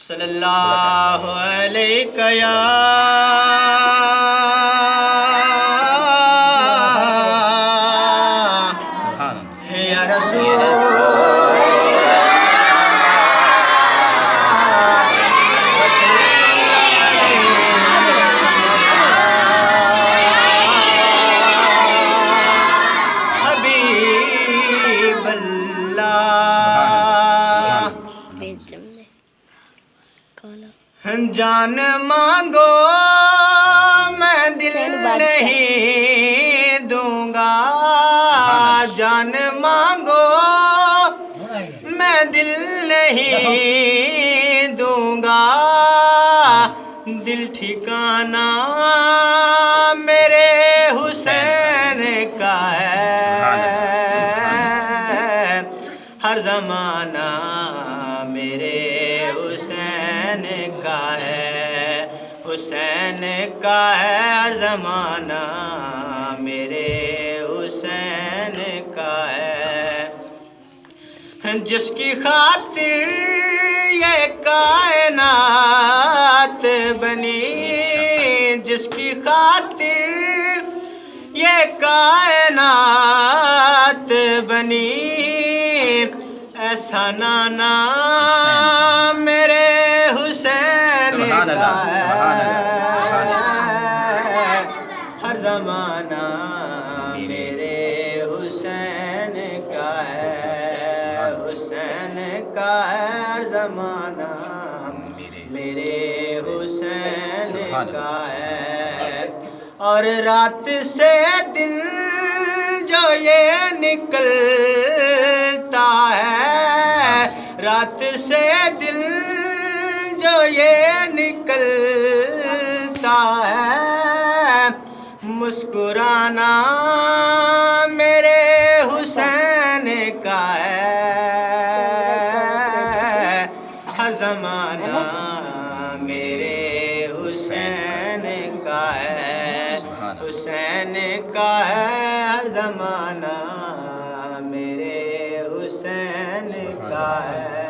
صلی اللہ علیہ یا رسول حبیب اللہ جان مانگو میں دل نہیں دوں گا، جان مانگو میں دل نہیں دوں گا، دل ٹھکانہ میرے حسین کا ہے، ہر زمانہ میرے حسین کا ہے، حسین کا ہے ہر زمانہ میرے حسین کا ہے، جس کی خاطر یہ کائنات بنی، جس کی خاطر یہ کائنات بنی، ایسا نانا میرے حسین کا ہے، ہر زمانہ میرے حسین کا ہے، حسین کا ہے ہر زمانہ میرے حسین کا ہے، اور رات سے دن جو یہ نکلتا ہے، رات سے دل جو یہ نکلتا ہے، مسکرانا میرے حسین کا ہے، ہر زمانہ میرے حسین کا ہے، حسین کا ہے ہر زمانہ میرے حسین کا ہے۔